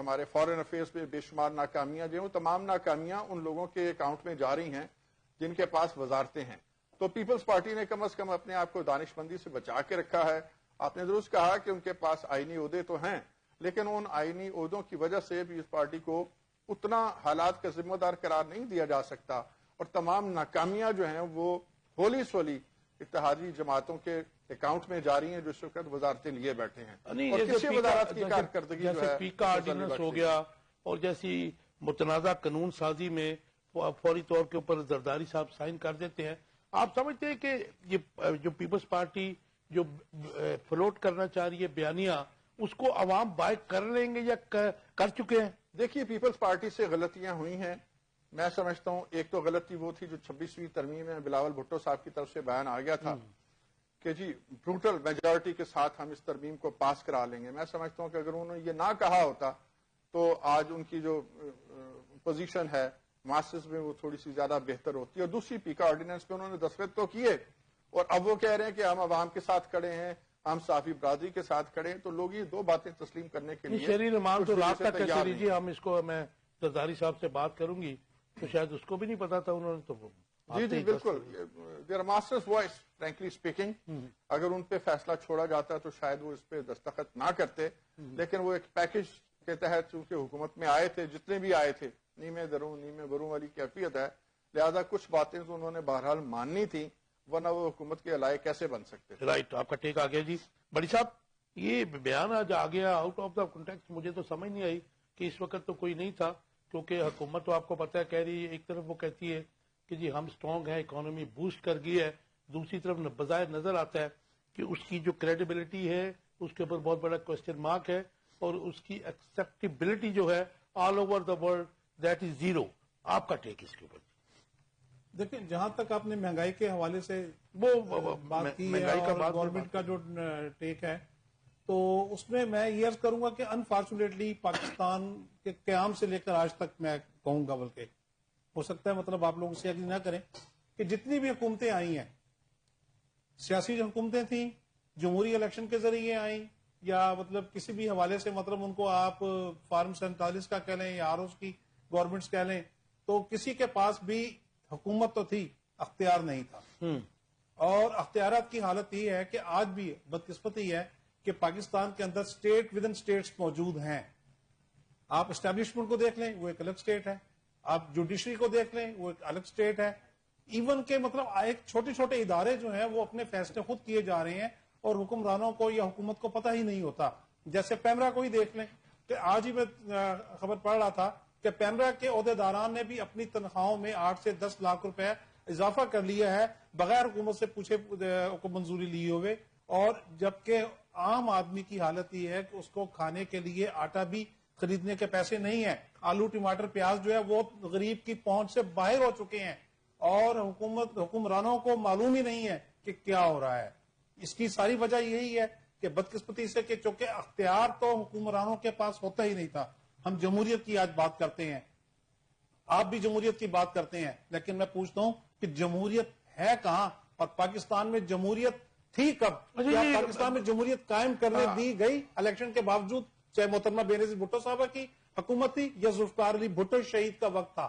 ہمارے foreign affairs میں بے شمار ناکامیاں جو ہیں، وہ تمام ناکامیاں ان لوگوں کے اکاؤنٹ میں جا رہی ہیں جن کے پاس وزارتیں ہیں. تو پیپلز پارٹی نے کم از کم اپنے آپ کو دانش مندی سے بچا کے رکھا ہے. آپ نے درست کہا کہ ان کے پاس آئینی عہدے تو ہیں، لیکن ان آئینی عہدوں کی وجہ سے پیپلز پارٹی کو اتنا حالات کا ذمہ دار قرار نہیں دیا جا سکتا، اور تمام ناکامیاں جو ہیں وہ ہولی سولی اتحادی جماعتوں کے اکاؤنٹ میں جاری ہیں جو اس وقت وزارتیں لیے بیٹھے ہیں. اور کسی وزارت کی کارکردگی جو ہے، پی کا آرڈیننس ہو گیا اور جیسی متنازع قانون سازی میں فوری طور کے اوپر زرداری صاحب سائن کر دیتے ہیں. آپ سمجھتے ہیں کہ یہ جو پیپلز پارٹی جو فلوٹ کرنا چاہ رہی ہے بیانیہ، اس کو عوام بائک کر لیں گے یا کر چکے ہیں؟ دیکھیے، پیپلز پارٹی سے غلطیاں ہوئی ہیں. میں سمجھتا ہوں ایک تو غلطی وہ تھی جو 26ویں ترمیم میں بلاول بھٹو صاحب کی طرف سے بیان آ گیا تھا کہ جی بروٹل میجورٹی کے ساتھ ہم اس ترمیم کو پاس کرا لیں گے. میں سمجھتا ہوں کہ اگر انہوں نے یہ نہ کہا ہوتا تو آج ان کی جو پوزیشن ہے ماسٹرز میں وہ تھوڑی سی زیادہ بہتر ہوتی ہے. اور دوسری پیکا آرڈیننس پہ انہوں نے دستخط تو کیے، اور اب وہ کہہ رہے ہیں کہ ہم عوام کے ساتھ کھڑے ہیں، ہم صحافی برادری کے ساتھ کھڑے ہیں. تو لوگ یہ دو باتیں تسلیم کرنے کے لیے شہری رمان تو رات تک کہتے لیجیے، ہم اس کو میں زرداری صاحب سے بات کروں گی تو شاید اس کو بھی نہیں پتا تھا انہوں نے. تو جی بالکل، دیر ماسٹرز وائس فرینکلی اسپیکنگ. اگر ان پہ فیصلہ چھوڑا جاتا تو شاید وہ اس پہ دستخط نہ کرتے، لیکن وہ ایک پیکج کے تحت چونکہ حکومت میں آئے تھے، جتنے بھی آئے تھے نیمے دروں نیمے بروں والی کیفیت ہے، لہذا کچھ باتیں تو انہوں نے بہرحال ماننی تھی، ورنہ وہ حکومت کے علائے کیسے بن سکتے تھے. رائٹ، آپ کا ٹیک آ گیا. جی بڑی صاحب، یہ بیان آج آ گیا آؤٹ آف دا کنٹیکسٹ، مجھے تو سمجھ نہیں آئی کہ اس وقت تو کوئی نہیں تھا، کیونکہ حکومت تو آپ کو پتہ ہے کہہ رہی ہے، ایک طرف وہ کہتی ہے کہ جی ہم سٹرونگ ہیں، اکانومی بوسٹ کر گئی ہے، دوسری طرف بظاہر نظر آتا ہے کہ اس کی جو کریڈیبلٹی ہے اس کے اوپر بہت بڑا کوشچن مارک ہے، اور اس کی ایکسپٹیبلٹی جو ہے all over the world that is zero. آپ کا ٹیک اس کے اوپر؟ دیکھیں، جہاں تک آپ نے مہنگائی کے حوالے سے وہ بات کی ہے مہنگائی کا اور گورنمنٹ کا جو ٹیک ہے، تو اس میں یہ عرض کروں گا کہ انفارچونیٹلی پاکستان کے قیام سے لے کر آج تک میں کہوں گا، بلکہ ہو سکتا ہے مطلب آپ لوگ اسے ایگری نہ کریں، کہ جتنی بھی حکومتیں آئی ہیں، سیاسی جو حکومتیں تھیں، جمہوری الیکشن کے ذریعے آئیں یا مطلب کسی بھی حوالے سے مطلب ان کو آپ فارم 47 کا کہہ لیں یا آروز کی گورنمنٹس کہہ لیں، تو کسی کے پاس بھی حکومت تو تھی، اختیار نہیں تھا. اور اختیارات کی حالت یہ ہے کہ آج بھی بدقسمتی ہے کہ پاکستان کے another state with in status موجود ہیں. آپ اسٹیبلشمنٹ کو دیکھ لیں، وہ ایک الگ اسٹیٹ ہے. آپ جوڈیشری کو دیکھ لیں، وہ ایک الگ اسٹیٹ ہے. ایون کہ مطلب ایک چھوٹے چھوٹے ادارے جو ہیں وہ اپنے فیصلے خود کیے جا رہے ہیں اور حکمرانوں کو یا حکومت کو پتہ ہی نہیں ہوتا. جیسے پیمرا کو ہی دیکھ لیں کہ آج ہی میں خبر پڑھ رہا تھا کہ پیمرا کے عہدیداران نے بھی اپنی تنخواہوں میں 8 سے 10 لاکھ روپے اضافہ کر لیا ہے بغیر حکومت سے پوچھے کو منظوری لیے ہوئے. اور جبکہ عام آدمی کی حالت یہ ہے کہ اس کو کھانے کے لیے آٹا بھی خریدنے کے پیسے نہیں ہیں. آلو ٹماٹر پیاز جو ہے وہ غریب کی پہنچ سے باہر ہو چکے ہیں اور حکمرانوں کو معلوم ہی نہیں ہے کہ کیا ہو رہا ہے. اس کی ساری وجہ یہی ہے کہ بدقسمتی سے کہ چونکہ اختیار تو حکمرانوں کے پاس ہوتا ہی نہیں تھا. ہم جمہوریت کی آج بات کرتے ہیں، آپ بھی جمہوریت کی بات کرتے ہیں، لیکن میں پوچھتا ہوں کہ جمہوریت ہے کہاں اور پاکستان میں جمہوریت تھی کب؟ کیا پاکستان میں جمہوریت قائم کرنے دی گئی الیکشن کے باوجود، چاہے محترمہ بینظیر بھٹو صاحبہ کی حکومت تھی یا ذوالفقار علی بھٹو شہید کا وقت تھا؟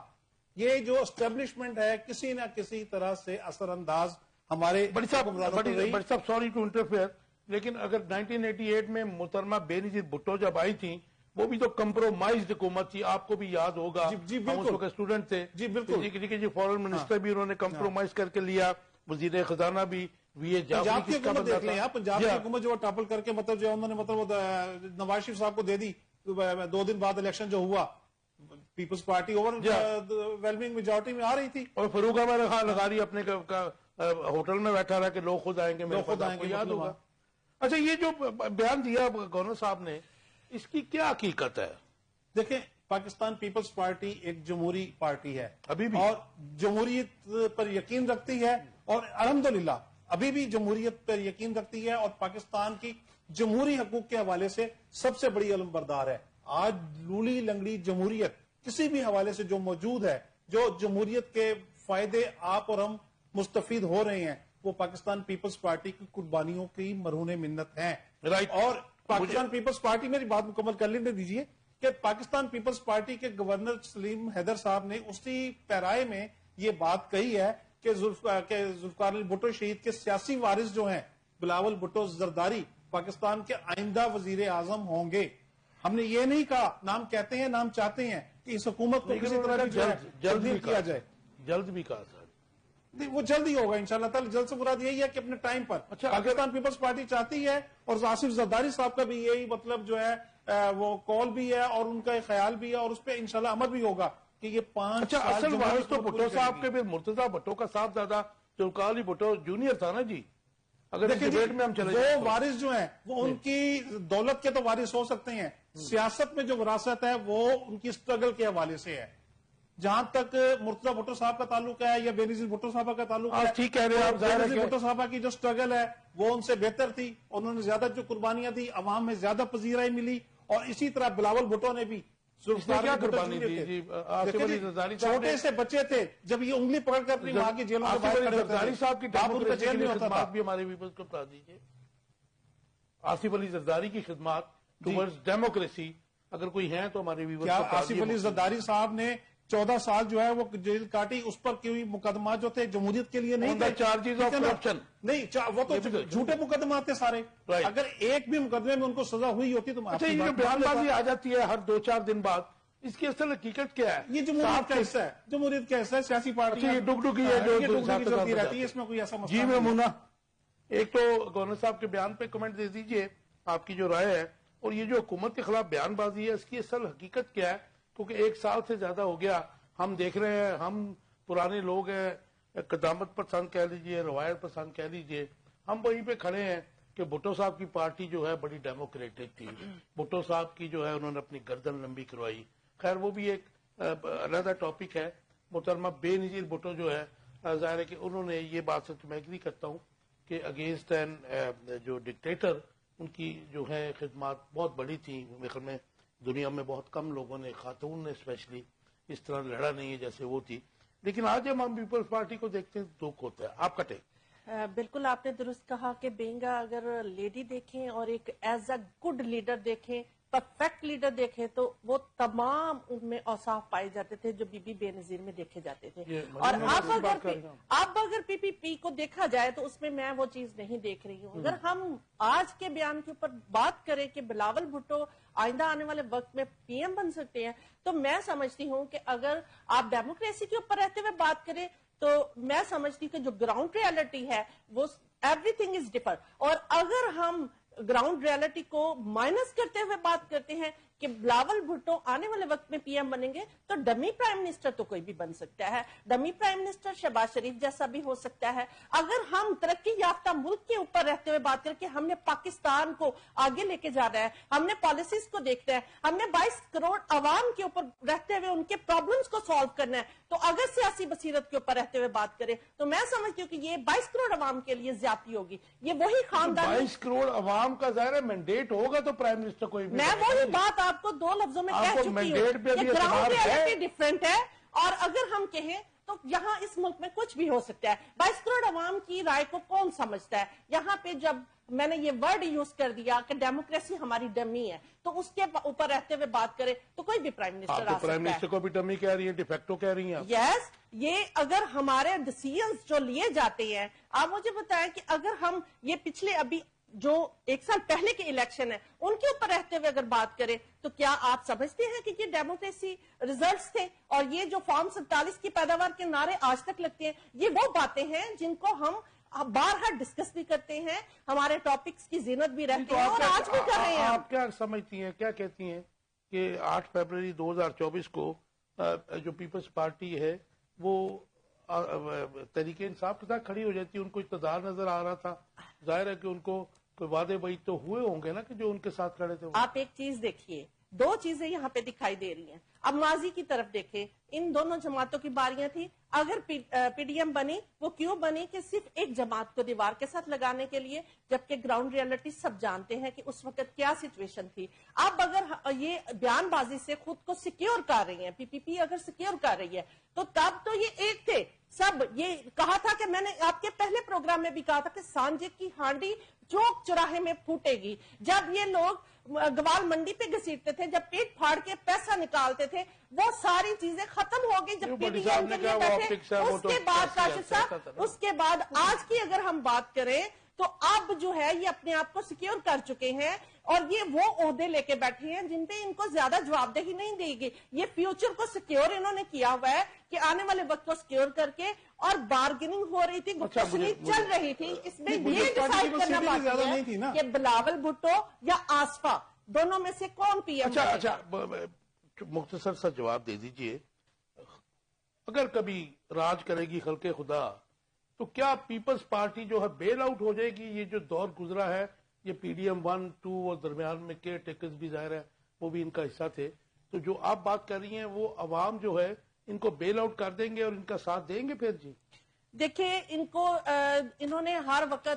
یہ جو اسٹیبلشمنٹ ہے کسی نہ کسی طرح سے اثر انداز ہمارے بڑی صاحب سوری ٹو انٹرفیئر، لیکن اگر 1988 میں محترمہ بینظیر بھٹو جب آئی تھیں وہ بھی تو کمپرومائزڈ حکومت تھی، آپ کو بھی یاد ہوگا. جی ہم اس وقت اسٹوڈنٹ تھے. جی بالکل. جی فارن منسٹر بھی انہوں نے کمپرومائز کر کے لیا، وزیر خزانہ بھی پنجاب کی حکومت دیکھ لیں. پنجاب کی حکومت جو ٹاپل کر کے مطلب جو انہوں نے مطلب نواز شریف صاحب کو دے دی 2 دن بعد الیکشن جو ہوا، Peoples Party overwhelming majority میں آ رہی تھی اور فروغ احمد خان لغاری اپنے ہوٹل میں بیٹھا رہا کہ لوگ خود آئیں گے، میرے خود آئیں گے، یاد ہوگا. اچھا، یہ جو بیان دیا گورنر صاحب نے، اس کی کیا حقیقت ہے؟ دیکھیں، پاکستان پیپلز پارٹی ایک جمہوری پارٹی ہے ابھی بھی، اور جمہوریت پر یقین رکھتی ہے، اور الحمدللہ ابھی بھی جمہوریت پر یقین رکھتی ہے اور پاکستان کی جمہوری حقوق کے حوالے سے سب سے بڑی علم بردار ہے. آج لولی لنگڑی جمہوریت کسی بھی حوالے سے جو موجود ہے، جو جمہوریت کے فائدے آپ اور ہم مستفید ہو رہے ہیں، وہ پاکستان پیپلز پارٹی کی قربانیوں کی مرہون منت ہیں. اور پاکستان پیپلز پارٹی، میری بات مکمل کر لینے دیجیے، کہ پاکستان پیپلز پارٹی کے گورنر سلیم حیدر صاحب نے اسی پیرائے میں یہ بات کہی ہے کہ ذوالفقار علی بھٹو شہید کے سیاسی وارث جو ہیں بلاول بھٹو زرداری پاکستان کے آئندہ وزیر اعظم ہوں گے. ہم نے یہ نہیں کہا نام کہتے ہیں نام چاہتے ہیں کہ اس حکومت کو کسی طرح جلد بھی کیا جائے. جلد بھی کہا سر نہیں وہ جلد ہی ہوگا انشاءاللہ تعالی. جلد سے مراد یہی ہے کہ اپنے ٹائم پر پاکستان پیپلز پارٹی چاہتی ہے اور آصف زرداری صاحب کا بھی یہی مطلب جو ہے وہ کال بھی ہے اور ان کا ایک خیال بھی ہے اور اس پہ انشاءاللہ عمل بھی ہوگا کہ یہ 5 سال اصل وارث تو بھٹو صاحب کے پھر مرتضی بھٹو کا صاحب زیادہ ذوالفقار علی بھٹو جونیئر تھا نا جی. اگر ڈیبیٹ میں ہم چلے جائیں وہ وارث جو ہیں وہ ان کی دولت کے تو وارث ہو سکتے ہیں, سیاست میں جو وراثت ہے وہ ان کی اسٹرگل کے حوالے سے ہے. جہاں تک مرتضی بھٹو صاحب کا تعلق ہے یا بے نظیر بھٹو صاحب کا تعلق ہے, ٹھیک کہہ رہے ہیں آپ. بے نظیر بھٹو صاحب کی جو اسٹرگل ہے وہ ان سے بہتر تھی, انہوں نے زیادہ جو قربانیاں دی عوام میں زیادہ پذیرائی ملی. اور اسی طرح بلاول بھٹو نے بھی کیا قربانی دی جی. آصف علی زرداری چھوٹے سے بچے تھے جب یہ انگلی پکڑ کر اپنی ماں کی جیلوں کے باہر کھڑے ہوتے تھے, صاحب کی آپ ان کا جیل میں ہوتا تھا. بھی ہمارے ویورز کو بتا دیجیے آصف علی زرداری کی خدمات ٹورڈز ڈیموکریسی اگر کوئی ہیں تو ہمارے ویورز کو. آصف علی زرداری صاحب نے 14 سال جو ہے وہ جیل کاٹی, اس پر کوئی مقدمات جو تھے جمہوریت کے لیے نہیں تھے, چارجز آف کرپشن نہیں, وہ تو جھوٹے مقدمات تھے سارے. اگر ایک بھی مقدمے میں ان کو سزا ہوئی ہوتی تو یہ بیان بازی آ جاتی ہے ہر 2-4 دن بعد, اس کی اصل حقیقت کیا ہے؟ یہ جمہوریت کا حصہ ہے, جمہوریت کا حصہ ہے. سیاسی پارٹی ڈگڈگی ہے جو چلتی رہتی ہے, اس میں کوئی ایسا مسئلہ جی. میں مونا ایک تو گورنر صاحب کے بیان پہ کمنٹ دے دیجئے آپ کی جو رائے ہے, اور یہ جو حکومت کے خلاف بیان بازی ہے اس کی اصل حقیقت کیا ہے؟ کیونکہ 1 سال سے زیادہ ہو گیا ہم دیکھ رہے ہیں, ہم پرانے لوگ ہیں, قدامت پسند کہہ لیجئے, روایت پسند کہہ لیجئے, ہم وہیں پہ کھڑے ہیں کہ بھٹو صاحب کی پارٹی جو ہے بڑی ڈیموکریٹک تھی, بھٹو صاحب کی جو ہے انہوں نے اپنی گردن لمبی کروائی. خیر وہ بھی ایک علیحدہ ٹاپک ہے. محترمہ بے نظیر بھٹو جو ہے ظاہر ہے کہ انہوں نے یہ بات سے میں ایگری کرتا ہوں کہ اگینسٹ این جو ڈکٹیٹر ان کی جو ہے خدمات بہت بڑی تھیں. میرے خیال میں دنیا میں بہت کم لوگوں نے, خاتون نے اسپیشلی اس طرح لڑا نہیں ہے جیسے وہ تھی. لیکن آج جب ہم پیپلز پارٹی کو دیکھتے ہیں دکھ ہوتا ہے. آپ کا ٹیک؟ بالکل آپ نے درست کہا کہ بینگا اگر لیڈی دیکھیں اور ایک ایز اے گڈ لیڈر دیکھیں, پرفیکٹ لیڈر دیکھیں تو وہ تمام ان میں اوصاف پائے جاتے تھے جو بی بی بے نظیر میں دیکھے جاتے تھے. اور اب اگر پی پی پی کو دیکھا جائے تو اس میں وہ چیز نہیں دیکھ رہی ہوں. اگر ہم آج کے بیان کے اوپر بات کریں کہ بلاول بھٹو آئندہ آنے والے وقت میں پی ایم بن سکتے ہیں, تو میں سمجھتی ہوں کہ اگر آپ ڈیموکریسی کے اوپر رہتے ہوئے بات کریں تو میں سمجھتی ہوں کہ جو گراؤنڈ ریالٹی ہے وہ ایوری تھنگ از ڈفر. اور اگر ہم گراؤنڈ ریالٹی کو مائنس کرتے ہوئے بات کرتے ہیں کہ بلاول بھٹو آنے والے وقت میں پی ایم بنیں گے تو ڈمی پرائم منسٹر تو کوئی بھی بن سکتا ہے. ڈمی پرائم منسٹر شہباز شریف جیسا بھی ہو سکتا ہے. اگر ہم ترقی یافتہ ملک کے اوپر رہتے ہوئے بات کریں کہ ہم نے پاکستان کو آگے لے کے جانا ہے, ہم نے پالیسیز کو دیکھنا ہے, ہم نے 22 کروڑ عوام کے اوپر رہتے ہوئے ان کے پرابلمز کو سالو کرنا ہے, تو اگر سیاسی بصیرت کے اوپر رہتے ہوئے بات کریں تو میں سمجھتی ہوں کہ یہ 22 کروڑ عوام کے لیے زیادتی ہوگی. یہ وہی خاندان 22 کروڑ عوام کا ظاہر ہے مینڈیٹ ہوگا تو پرائم منسٹر کوئی بھی, میں وہی بات آپ کو 2 لفظوں میں کہہ چکی ہوں کہ گراؤنڈ ریالٹی ڈفرینٹ ہے. اور اگر ہم کہیں تو یہاں اس ملک میں کچھ بھی ہو سکتا ہے. 22 کروڑ عوام کی رائے کو کون سمجھتا ہے؟ یہاں پہ جب میں نے یہ ورڈ یوز کر دیا کہ ڈیموکریسی ہماری ڈمی ہے تو اس کے اوپر رہتے ہوئے بات کرے تو کوئی بھی پرائم منسٹر آ سکتا ہے. پرائم منسٹر کو بھی ڈمی کہہ رہی ہیں, ڈیفیکٹو کہہ رہی ہیں. یس, یہ اگر ہمارے ڈیسیژنز جو لیے جاتے ہیں, آپ مجھے بتائیں کہ اگر ہم یہ پچھلے ابھی جو 1 سال پہلے کے الیکشن ہیں ان کے اوپر رہتے ہوئے اگر بات کریں تو کیا آپ سمجھتے ہیں کہ یہ ڈیموکریسی ریزلٹس تھے؟ اور یہ جو فارم 47 کی پیداوار کے نعرے آج تک لگتے ہیں, یہ وہ باتیں ہیں جن کو ہم بارہا ڈسکس بھی کرتے ہیں, ہمارے ٹاپکس کی زینت بھی رہتی ہے اور آج بھی کر رہے ہیں. آپ کیا سمجھتی ہیں, کیا کہتی ہیں کہ 8 فروری 2024 کو جو پیپلز پارٹی ہے وہ تحریک انصاف کے ساتھ کھڑی ہو جاتی ہے؟ ان کو اقتدار نظر آ رہا تھا, ظاہر ہے کہ ان کو کوئی وعدے بعید تو ہوئے ہوں گے نا کہ جو ان کے ساتھ کھڑے تھے. آپ ایک چیز دیکھیے, 2 چیزیں یہاں پہ دکھائی دے رہی ہیں. اب ماضی کی طرف دیکھیں, ان دونوں جماعتوں کی باریاں تھی. اگر پی ڈی ایم بنی وہ کیوں بنی کہ صرف ایک جماعت کو دیوار کے ساتھ لگانے کے لیے, جبکہ گراؤنڈ ریالٹی سب جانتے ہیں کہ اس وقت کیا سچویشن تھی. اب اگر یہ بیان بازی سے خود کو سیکیور کر رہی ہیں, پی پی پی اگر سیکیور کر رہی ہے تو تب تو یہ ایک تھے سب. یہ کہا تھا کہ میں نے آپ کے پہلے پروگرام میں بھی کہا تھا کہ سانجے کی ہانڈی چوک چوراہے میں پھوٹے گی. جب یہ لوگ گوال منڈی پہ گھسیٹتے تھے, جب پیٹ پھاڑ کے پیسہ نکالتے تھے, وہ ساری چیزیں ختم ہو گئی جب پی ڈی ایم کے لیے بیٹھے. اس کے بعد کاشف صاحب, اس کے بعد آج کی اگر ہم بات کریں تو اب جو ہے یہ اپنے آپ کو سیکیور کر چکے ہیں, اور یہ وہ عہدے لے کے بیٹھے ہیں جن پہ ان کو زیادہ جواب دہی نہیں دے گی. یہ فیوچر کو سیکیور انہوں نے کیا ہوا ہے کہ آنے والے وقت کو سیکیور کر کے, اور بارگیننگ ہو رہی تھی, گفتگو چل رہی تھی, اس میں یہ ڈیسائیڈ کرنا باقی ہے کہ بلاول بھٹو یا آصفہ دونوں میں سے کون پی ایم. اچھا مختصر سا جواب دے دیجئے, اگر کبھی راج کرے گی خلق خدا تو کیا پیپلز پارٹی جو ہے بیل آؤٹ ہو جائے گی؟ یہ جو دور گزرا ہے, یہ پی ڈی ایم 1, 2 اور درمیان میں کیئر ٹیکرز بھی ظاہر ہے وہ بھی ان کا حصہ تھے, تو جو آپ بات کر رہی ہیں وہ عوام جو ہے ان کو بیل آؤٹ کر دیں گے اور ان کا ساتھ دیں گے پھر؟ جی دیکھیں, ان کو انہوں نے ہر وقت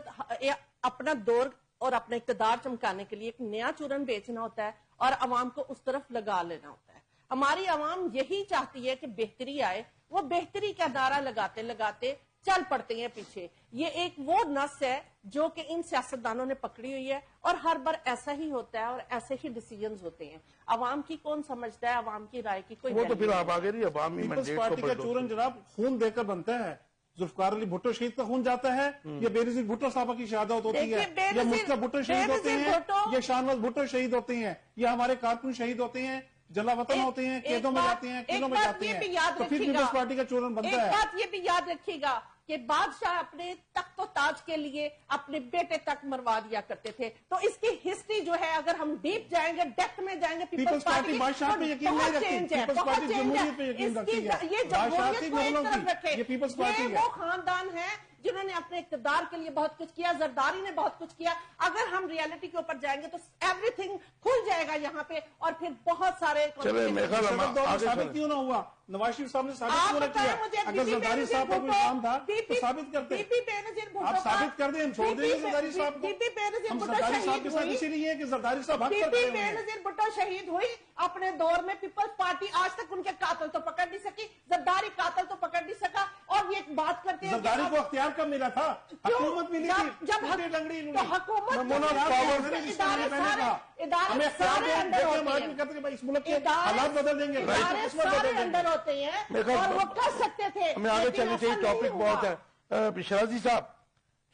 اپنا دور اور اپنا اقتدار چمکانے کے لیے ایک نیا چورن بیچنا ہوتا ہے اور عوام کو اس طرف لگا لینا ہوتا ہے. ہماری عوام یہی چاہتی ہے کہ بہتری آئے, وہ بہتری کا نعرہ لگاتے لگاتے چل پڑتے ہیں پیچھے. یہ ایک وہ نس ہے جو کہ ان سیاستدانوں نے پکڑی ہوئی ہے, اور ہر بار ایسا ہی ہوتا ہے اور ایسے ہی ڈیسیجنز ہوتے ہیں. عوام کی کون سمجھتا ہے؟ عوام کی رائے کی کوئی وہ تو پھر آپ آگے رہی عوامی پیپلز پارٹی کا چورن جناب خون دے کر بنتا ہے. ذوالفقار علی بھٹو شہید کا خون جاتا ہے, یا بے نظیر بھٹو صاحبہ کی شہادت ہوتی ہے, یا مصطفیٰ بھٹو شہید ہوتے ہیں, یا شاہنواز بھٹو شہید ہوتے ہیں, یا ہمارے کارکن شہید ہوتے ہیں, جلا وطن ہوتے ہیں, قیدوں میں جاتے ہیں, قلعوں میں جاتے ہیں, تو پھر پیپلز پارٹی کا چورن بنتا ہے. ایک بات یہ بھی یاد رکھیے گا کہ بادشاہ اپنے تخت و تاج کے لیے اپنے بیٹے تک مروا دیا کرتے تھے. تو اس کی ہسٹری جو ہے, اگر ہم ڈیپ جائیں گے, ڈیپتھ میں جائیں گے, پیپلز پارٹی بادشاہ پہ یقین نہیں رکھتی, پیپلز پارٹی جمہوریت پہ یقین رکھتی ہے. یہ جمہوریت کو ایک طرف رکھے, یہ پیپلز پارٹی ہے. وہ خاندان ہے جنہوں نے اپنے اقتدار کے لیے بہت کچھ کیا, زرداری نے بہت کچھ کیا. اگر ہم ریالٹی کے اوپر جائیں گے تو ایوری تھنگ کھل جائے گا یہاں پہ, اور پھر بہت سارے ثابت کیوں نہ ہوا؟ نواز شریف صاحب نے ثابت کیوں نہ کیا؟ اگر زرداری صاحب کا کوئی کام تھا تو ثابت کرتے, آپ ثابت کر دیں, ہم چھوڑ دیں گے زرداری صاحب کو. ہم زرداری صاحب کے ساتھ اسی لیے کہ زرداری صاحب حق پر کھڑے ہوئے ہیں. بے نظیر بھٹو شہید ہوئی اپنے دور میں, پیپلز پارٹی آج تک ان کے قاتل تو پکڑ نہیں سکی, زرداری قاتل تو پکڑ نہیں سکا. اور یہ بات کرتے ہیں زرداری کو اختیار کب ملا تھا؟ حکومت ملی تھی, جب لنگڑی ادارے سارے حالات بدل دیں گے, اندر ہوتے ہیں اور وہ کر سکتے تھے. ہمیں آگے چلنی چاہیے, ٹاپک بہت ہے. شہزادی صاحب,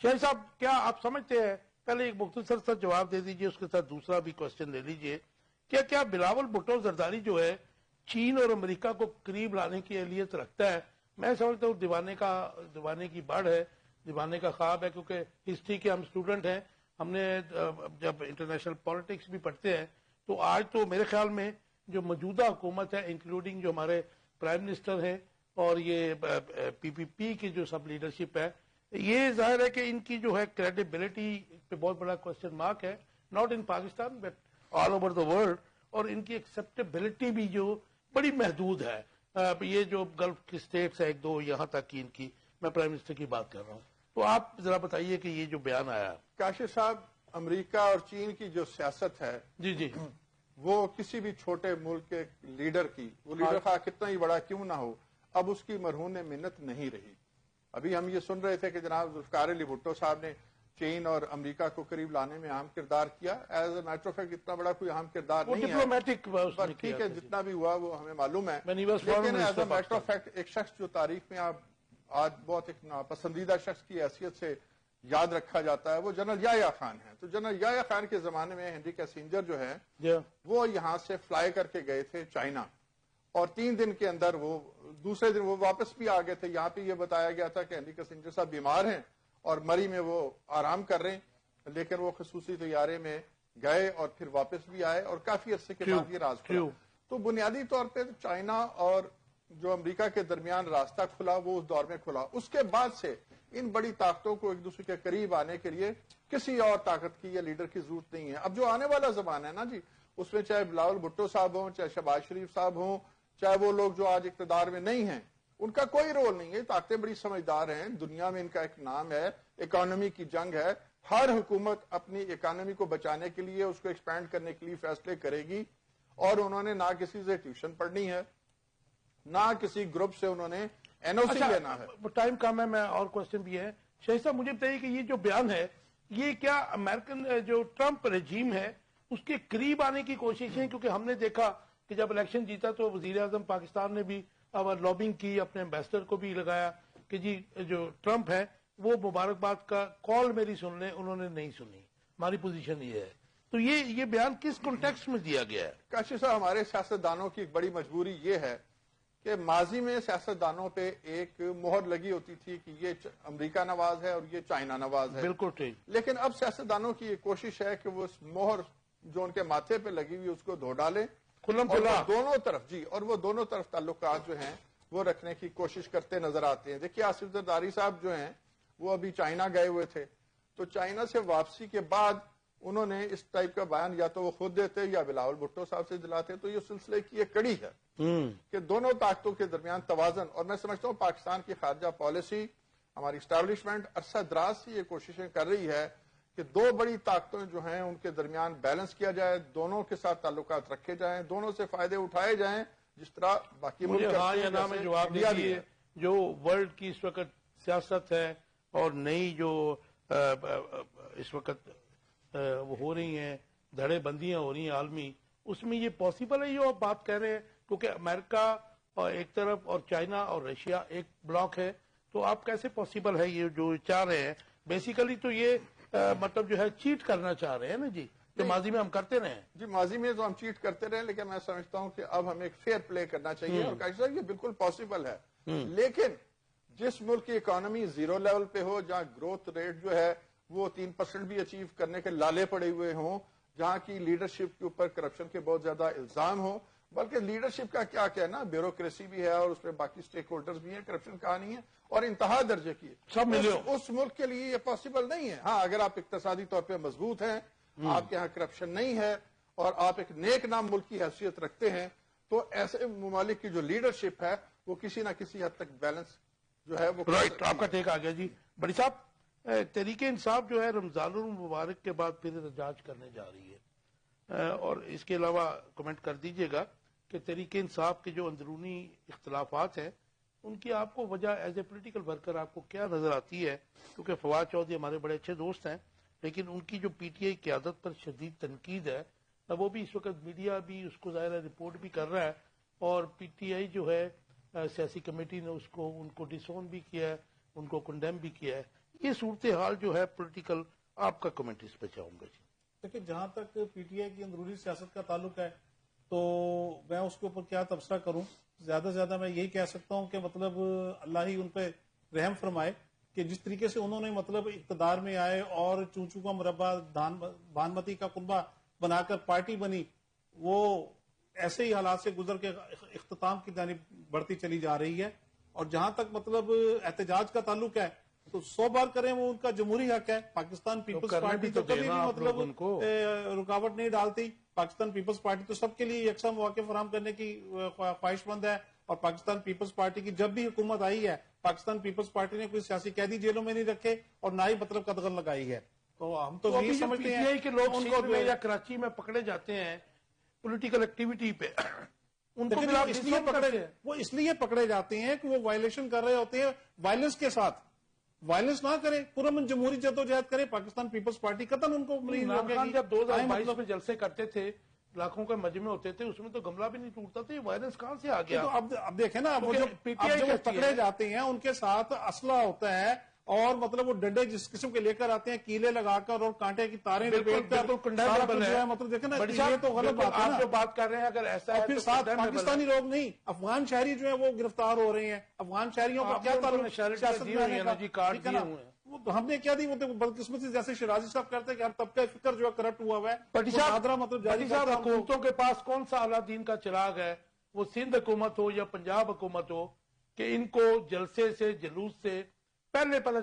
شہزاد صاحب, کیا آپ سمجھتے ہیں, پہلے ایک مختصر سا جواب دے دیجئے, اس کے ساتھ دوسرا بھی کوشچن لے لیجئے, کیا بلاول بھٹو زرداری جو ہے چین اور امریکہ کو قریب لانے کی اہلیت رکھتا ہے؟ میں سمجھتا ہوں دیوانے کی بڑھ ہے, دیوانے کا خواب ہے, کیونکہ ہسٹری کے ہم اسٹوڈنٹ ہیں, ہم نے جب انٹرنیشنل پالیٹکس بھی پڑھتے ہیں تو آج تو میرے خیال میں جو موجودہ حکومت ہے, انکلوڈنگ جو ہمارے پرائم منسٹر ہیں اور یہ پی پی پی کی جو سب لیڈرشپ ہے, یہ ظاہر ہے کہ ان کی جو ہے کریڈیبلٹی پہ بہت بڑا کوشچن مارک ہے, not in Pakistan but all over the world, اور ان کی ایکسیپٹیبلٹی بھی جو بڑی محدود ہے. یہ جو گلف کی اسٹیٹس ہے ایک دو, یہاں تک کہ ان کی, میں پرائم منسٹر کی بات کر رہا ہوں, تو آپ ذرا بتائیے کہ یہ جو بیان آیا. کاشف صاحب, امریکہ اور چین کی جو سیاست ہے جی وہ کسی بھی چھوٹے ملک کے لیڈر کی, وہ لیڈر خواہ کتنا ہی بڑا کیوں نہ ہو, اب اس کی مرہون منت نہیں رہی. ابھی ہم یہ سن رہے تھے کہ جناب ذوالفقار علی بھٹو صاحب نے چین اور امریکہ کو قریب لانے میں اہم کردار کیا. As a matter of fact اتنا بڑا کوئی اہم کردار نہیں ہے, ٹھیک ہے, جتنا بھی ہوا وہ ہمیں معلوم ہے, لیکن as a matter of fact ایک شخص جو تاریخ میں آج بہت ایک ناپسندیدہ شخص کی حیثیت سے یاد رکھا جاتا ہے, وہ جنرل یحییٰ خان ہے. تو جنرل یحییٰ خان کے زمانے میں ہنری کیسنجر جو ہے وہ یہاں سے فلائی کر کے گئے تھے چائنا, اور 3 دن کے اندر وہ دوسرے دن وہ واپس بھی آ گئے تھے. یہاں پہ یہ بتایا گیا تھا کہ ہنری کیسنجر صاحب بیمار ہیں اور مری میں وہ آرام کر رہے ہیں, لیکن وہ خصوصی طیارے میں گئے اور پھر واپس بھی آئے, اور کافی عرصے کے بعد یہ راز کھلا. تو بنیادی طور پہ چائنا اور جو امریکہ کے درمیان راستہ کھلا وہ اس دور میں کھلا. اس کے بعد سے ان بڑی طاقتوں کو ایک دوسرے کے قریب آنے کے لیے کسی اور طاقت کی یا لیڈر کی ضرورت نہیں ہے. اب جو آنے والا زمانہ ہے نا جی, اس میں چاہے بلاول بھٹو صاحب ہوں, چاہے شہباز شریف صاحب ہوں, چاہے وہ لوگ جو آج اقتدار میں نہیں ہیں, ان کا کوئی رول نہیں ہے. طاقتیں بڑی سمجھدار ہیں, دنیا میں ان کا ایک نام ہے, اکانومی کی جنگ ہے. ہر حکومت اپنی اکانومی کو بچانے کے لیے, اس کو ایکسپینڈ کرنے کے لیے فیصلے کرے گی, اور انہوں نے نہ کسی سے ٹیوشن پڑھنی ہے, نہ کسی گروپ سے انہوں نے این او سی لینا ہے. ٹائم کم ہے, میں اور کوشچن بھی ہے. شاہد صاحب مجھے بتائیے کہ یہ جو بیان ہے یہ کیا امریکن جو ٹرمپ رجیم ہے اس کے قریب آنے کی کوششیں، کیونکہ ہم نے دیکھا کہ جب الیکشن جیتا تو وزیر اعظم پاکستان نے بھی لابنگ کی، اپنے ایمبیسڈر کو بھی لگایا کہ جی جو ٹرمپ ہے وہ مبارکباد کا کال میری سن لیں، انہوں نے نہیں سنی. ہماری پوزیشن یہ ہے. تو یہ بیان کس کانٹیکسٹ میں دیا گیا ہے؟ کاشف صاحب، ہمارے سیاستدانوں کی ایک بڑی مجبوری یہ ہے کہ ماضی میں سیاستدانوں پہ ایک مہر لگی ہوتی تھی کہ یہ امریکہ نواز ہے اور یہ چائنا نواز ہے. بالکل ٹھیک. لیکن اب سیاستدانوں کی ایک کوشش ہے کہ وہ اس مہر جو ان کے ماتھے پہ لگی ہوئی اس کو دھو ڈالیں، کھلم اور کھلا. وہ دونوں طرف اور وہ دونوں طرف تعلقات جو ہیں وہ رکھنے کی کوشش کرتے نظر آتے ہیں. دیکھیے آصف زرداری صاحب جو ہیں وہ ابھی چائنا گئے ہوئے تھے، تو چائنا سے واپسی کے بعد انہوں نے اس ٹائپ کا بیان یا تو وہ خود دیتے یا بلاول بھٹو صاحب سے دلاتے. تو یہ سلسلے کی ایک کڑی ہے کہ دونوں طاقتوں کے درمیان توازن. اور میں سمجھتا ہوں پاکستان کی خارجہ پالیسی، ہماری اسٹیبلشمنٹ عرصہ دراز سے یہ کوششیں کر رہی ہے کہ دو بڑی طاقتیں جو ہیں ان کے درمیان بیلنس کیا جائے، دونوں کے ساتھ تعلقات رکھے جائیں، دونوں سے فائدے اٹھائے جائیں، جس طرح باقی مجھے ملک ہاں یا نہ میں جواب دیا دیجیے. جو ورلڈ کی اس وقت سیاست ہے اور نئی جو اس وقت وہ ہو رہی ہیں دھڑے بندیاں ہو رہی ہیں عالمی، اس میں یہ پاسبل ہے جو آپ بات کہہ رہے ہیں؟ کیونکہ امریکہ اور ایک طرف اور چائنا اور رشیا ایک بلاک ہے، تو آپ کیسے پاسبل ہے یہ جو چاہ رہے ہیں؟ بیسیکلی تو یہ مطلب جو ہے چیٹ کرنا چاہ رہے ہیں نا جی، جو ماضی میں ہم کرتے رہے ہیں. جی ماضی میں تو ہم چیٹ کرتے رہے، لیکن میں سمجھتا ہوں کہ اب ہمیں ایک فیئر پلے کرنا چاہیے. اور کاشف صاحب یہ بالکل پاسبل ہے، لیکن جس ملک کی اکانومی زیرو لیول پہ ہو، جہاں گروتھ ریٹ جو ہے وہ 3% بھی اچیو کرنے کے لالے پڑے ہوئے ہوں، جہاں کی لیڈرشپ کے اوپر کرپشن کے بہت زیادہ الزام ہوں، بلکہ لیڈرشپ کا کیا کہنا، بیوروکریسی بھی ہے اور اس میں باقی سٹیک ہولڈرز بھی ہیں، کرپشن کہاں نہیں ہے اور انتہا درجے کی سب ملے اس ملک کے لیے یہ پاسبل نہیں ہے. ہاں اگر آپ اقتصادی طور پہ مضبوط ہیں، آپ کے یہاں کرپشن نہیں ہے اور آپ ایک نیک نام ملک کی حیثیت رکھتے ہیں، تو ایسے ممالک کی جو لیڈرشپ ہے وہ کسی نہ کسی حد تک بیلنس جو ہے وہ رائٹ. آپ کا ٹیک آ گیا جی. بڑی صاحب، تحریک انصاف جو ہے رمضان المبارک کے بعد پھر احتجاج کرنے جا رہی ہے، اور اس کے علاوہ کمنٹ کر دیجئے گا کہ تحریک انصاف کے جو اندرونی اختلافات ہیں ان کی آپ کو وجہ ایز اے پولیٹیکل ورکر آپ کو کیا نظر آتی ہے؟ کیونکہ فواد چودھری ہمارے بڑے اچھے دوست ہیں، لیکن ان کی جو پی ٹی آئی قیادت پر شدید تنقید ہے، وہ بھی اس وقت میڈیا بھی اس کو ظاہر رپورٹ بھی کر رہا ہے، اور پی ٹی آئی جو ہے سیاسی کمیٹی نے ان کو ڈسون بھی کیا ہے، ان کو کنڈیم بھی کیا ہے. یہ صورتحال جو ہے پولیٹیکل، آپ کا کمنٹ اس پہ چاہوں گا جی. دیکھیں جہاں تک پی ٹی آئی کی اندرونی سیاست کا تعلق ہے تو میں اس کے اوپر کیا تبصرہ کروں. زیادہ سے زیادہ میں یہی کہہ سکتا ہوں کہ مطلب اللہ ہی ان پہ رحم فرمائے کہ جس طریقے سے انہوں نے مطلب اقتدار میں آئے اور چونچو کا مربع بانمتی کا کنبہ بنا کر پارٹی بنی، وہ ایسے ہی حالات سے گزر کے اختتام کی جانب بڑھتی چلی جا رہی ہے. اور جہاں تک مطلب احتجاج کا تعلق ہے تو 100 بار کریں وہ ان کا جمہوری حق ہے. پاکستان پیپلز پارٹی تو کبھی بھی مطلب رکاوٹ نہیں ڈالتی. پاکستان پیپلز پارٹی تو سب کے لیے یکساں مواقع فراہم کرنے کی خواہش مند ہے. اور پاکستان پیپلز پارٹی کی جب بھی حکومت آئی ہے، پاکستان پیپلز پارٹی نے کوئی سیاسی قیدی جیلوں میں نہیں رکھے اور نہ ہی مطلب قدغن لگائی ہے. تو ہم تو یہ سمجھتے ہیں کہ لوگ سندھ میں یا کراچی میں پکڑے جاتے ہیں پولیٹیکل ایکٹیویٹی پہ، ان کو وہ اس لیے پکڑے جاتے ہیں کہ وہ وائلیشن کر رہے ہوتے ہیں. وائلنس کے ساتھ وائلنس نہ کریں، پرامن جمہوری جدوجہد کریں. پاکستان پیپلز پارٹی قطعاً ان کو عمران خان جب 2022 میں جلسے کرتے تھے، لاکھوں کے مجمع ہوتے تھے، اس میں تو گملہ بھی نہیں ٹوٹتا تھا. یہ وائلنس کہاں سے آ گیا؟ تو اب دیکھیں نا، وہ جو پکڑے جاتے ہیں ان کے ساتھ اسلحہ ہوتا ہے اور مطلب وہ ڈنڈے جس قسم کے لے کر آتے ہیں، کیلے لگا کر اور کانٹے کی تاریں لپیٹ کر، مطلب دیکھیں نا یہ تو غلط بات ہے. آپ جو بات کر رہے ہیں اگر ایسا ہے پھر ساتھ پاکستانی لوگ نہیں، افغان شہری جو ہیں وہ گرفتار ہو رہے ہیں. افغان شہریوں کا کیا تعلق سیاست میں؟ ہم نے کیا دی؟ وہ بدقسمتی جیسے شیرازی صاحب کرتے ہیں کہ ہر طبقہ فکر جو ہے کرپٹ ہوا ہوا ہے. مطلب حکومتوں کے پاس کون سا اعلیٰ دین کا چراغ ہے، وہ سندھ حکومت ہو یا پنجاب حکومت ہو، کہ ان کو جلسے سے جلوس سے پہلے پل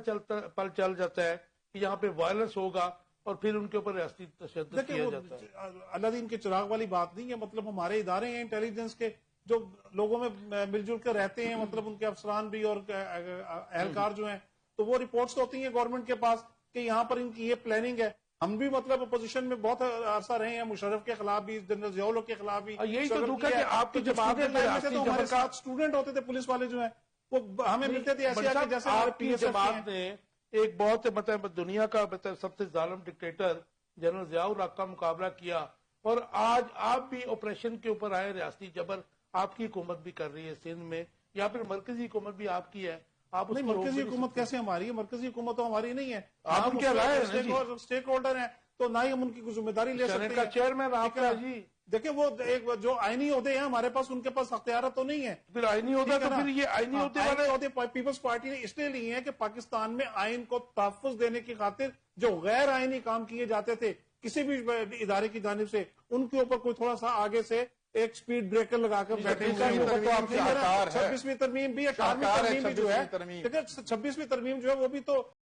چل جاتا ہے کہ یہاں پہ وائلنس ہوگا اور پھر ان کے اوپر ریاستی تشدد کیا جاتا ہے. اللہ دین کے چراغ والی بات نہیں ہے. مطلب ہمارے ادارے ہیں انٹیلیجنس کے جو لوگوں میں مل جل کر رہتے ہیں، مطلب ان کے افسران بھی اور اہلکار جو ہیں، تو وہ رپورٹس ہوتی ہیں گورنمنٹ کے پاس کہ یہاں پر ان کی یہ پلاننگ ہے. ہم بھی مطلب اپوزیشن میں بہت عرصہ رہے ہیں، مشرف کے خلاف بھی، جنرل ضیاء کے خلاف بھی. یہی تو دکھ ہے کہ آپ کی جب ہمارے ساتھ اسٹوڈنٹ ہوتے تھے پولیس والے جو ہیں، وہ ہمیں ملتے تھے ایسے جیسے آپ کی جماعت نے ایک بہت مطلب دنیا کا سب سے ظالم ڈکٹیٹر جنرل ضیاء الحق کا مقابلہ کیا اور آج آپ بھی آپریشن کے اوپر آئے، ریاستی جبر آپ کی حکومت بھی کر رہی ہے سندھ میں، یا پھر مرکزی حکومت بھی آپ کی ہے، آپ اس نہیں، کو روک مرکزی بھی نہیں حکومت سکتے۔ کیسے ہماری ہے؟ مرکزی حکومت تو ہماری نہیں ہے، آپ ان کے رائے ہیں نا جی۔ اسٹیک ہولڈر ہیں، تو نہ ہی ہم ان کی ذمہ داری لے سکتے سینٹ ہیں۔ کا چیئرمین آپ ٹھیک ہے کا نا؟ جی، دیکھیں وہ ایک جو آئینی عہدے ہیں ہمارے پاس، ان کے پاس اختیارات تو نہیں ہے۔ پھر آئینی ہوتا تو پھر یہ آئینی ہوتے والے عہدے پیپلز پارٹی نے اس لیے لیے ہیں کہ پاکستان میں آئین کو تحفظ دینے کی خاطر جو غیر آئینی کام کیے جاتے تھے کسی بھی ادارے کی جانب سے، ان کے اوپر کوئی تھوڑا سا آگے سے ایک سپیڈ بریکر لگا کر بیٹھے ہوئے ہیں۔ ترمیم تو آپ کی شاہکار ہے، 26ویں ترمیم بھی، 18ویں شاہکار ہے ترمیم بھی جو ہے، 26ویں ترمیم۔ دیکھیں 26ویں ترمیم جو ہے وہ بھی تو